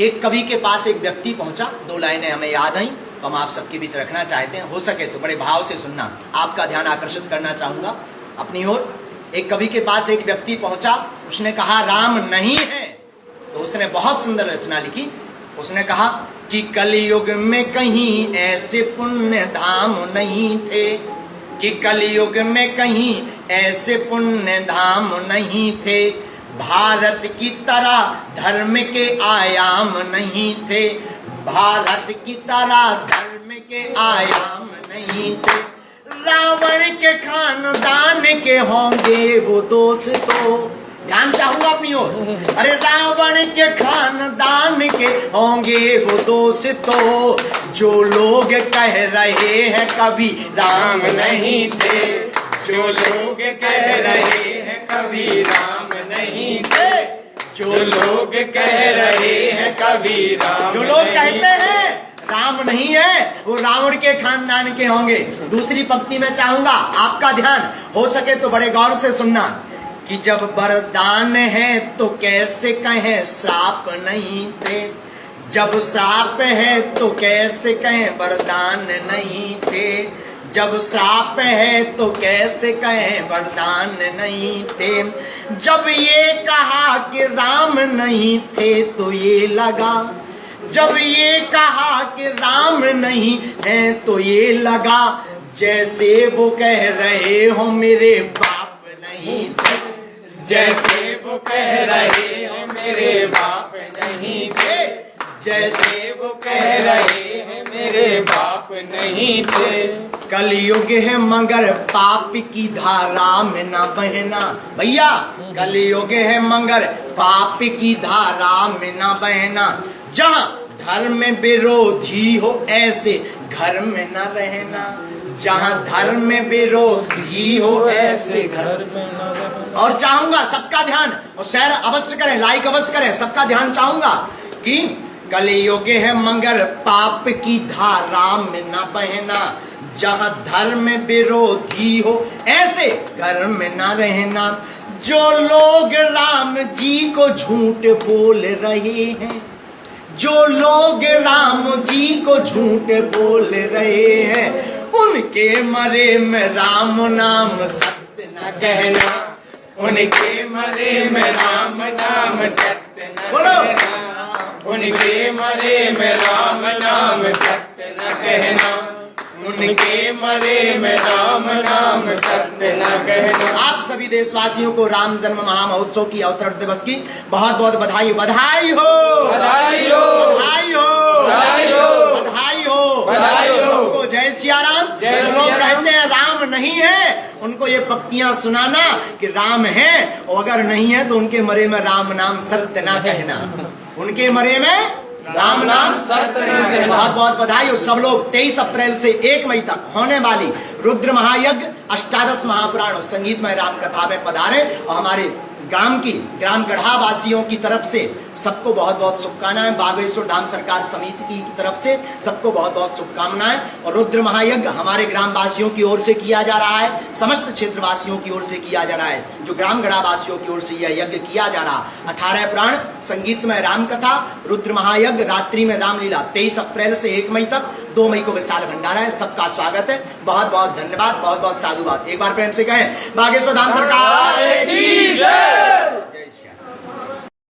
एक कवि के पास एक व्यक्ति पहुंचा, 2 लाइनें हमें याद आई तो हम आप सबके बीच रखना चाहते हैं। हो सके तो बड़े भाव से सुनना, आपका ध्यान आकर्षित करना चाहूंगा अपनी ओर। एक कवि के पास एक व्यक्ति पहुंचा, उसने कहा राम नहीं है। तो उसने बहुत सुंदर रचना लिखी। उसने कहा कि कलयुग में कहीं ऐसे पुण्य धाम नहीं थे, कि कलयुग में कहीं ऐसे पुण्य धाम नहीं थे, भारत की तरह धर्म के आयाम नहीं थे, भारत की तरह धर्म के आयाम नहीं थे, रावण के खानदान के होंगे वो दोस्तों। ध्यान चाहूंगा अपनी ओर। अरे रावण के खानदान के होंगे वो दोस्तों, जो लोग कह रहे हैं कभी राम नहीं थे, जो लोग कह रहे हैं कभी राम नहीं थे, जो लोग कह रहे हैं कभी राम, जो लोग कहते हैं राम नहीं है वो रावण के खानदान के होंगे। दूसरी पंक्ति में चाहूंगा आपका ध्यान, हो सके तो बड़े गौर से सुनना, कि जब वरदान है तो कैसे कहें श्राप नहीं थे, जब श्राप है तो कैसे कहें वरदान नहीं थे, जब श्राप है तो कैसे कहें वरदान नहीं थे, जब ये कहा कि राम नहीं थे तो ये लगा, जब ये कहा कि राम नहीं है तो ये लगा, जैसे वो कह रहे हो मेरे बाप नहीं थे, जैसे वो कह रहे हो मेरे बाप नहीं थे, जैसे वो कह रहे हैं मेरे बाप नहीं थे। कलयुग है मगर पाप की धारा में ना बहना, भैया कलयुग है मगर पाप की धारा में ना बहना, जहाँ धर्म विरोधी हो ऐसे घर में न रहना, जहाँ धर्म विरोधी हो ऐसे घर में न रहना। और चाहूंगा सबका ध्यान, और शेयर अवश्य करें, लाइक अवश्य करें, सबका ध्यान चाहूंगा कि कलयुग है मगर पाप की धारा में न बहना, जहाँ धर्म विरोधी हो ऐसे घर में न रहना, जो लोग राम जी को झूठ बोल रहे हैं, जो लोग राम जी को झूठ बोल रहे हैं, उनके मरे में राम नाम सत्य न कहना, उनके मरे में राम नाम सत्य न कहना, उनके मरे में राम नाम सत्य न कहना, उनके मरे में राम नाम सत्य न कहना। आप सभी देशवासियों को राम जन्म महामहोत्सव की अवतरण दिवस की बहुत बहुत बधाई, बधाई हो, बधाई हो, बधाई हो, बधाई हो, बधाई हो, बधाई हो सबको। जय सिया राम। जो लोग कहते हैं राम नहीं है, उनको ये पंक्तियां सुनाना कि राम है, और अगर नहीं है तो उनके मरे में राम नाम सत्य ना कहना, उनके मरे में राम नाम सत्य न कहना। बहुत बहुत बधाई हो सब लोग। 23 अप्रैल से 1 मई तक होने वाली रुद्र महायज्ञ, अष्टादश महापुराण और संगीतमय राम कथा में पधारे, और हमारे ग्राम गढ़ा वासियों की तरफ से सबको बहुत बहुत शुभकामनाएं, बागेश्वर धाम सरकार समिति की तरफ से सबको बहुत बहुत शुभकामनाएं। और रुद्र महायज्ञ हमारे ग्राम वासियों की ओर से किया जा रहा है, समस्त क्षेत्र वासियों की ओर से किया जा रहा है, जो ग्राम गढ़ा वासियों की ओर से यह यज्ञ किया जा रहा। 18 पुराण, संगीतमय राम कथा, रुद्र महायज्ञ, रात्रि में रामलीला, 23 अप्रैल से 1 मई तक, 2 मई को विशाल भंडारा है। सबका स्वागत है, बहुत बहुत धन्यवाद, बहुत बहुत साधुवाद। एक बार प्रेम से कहें बागेश्वर धाम सरकार की जय।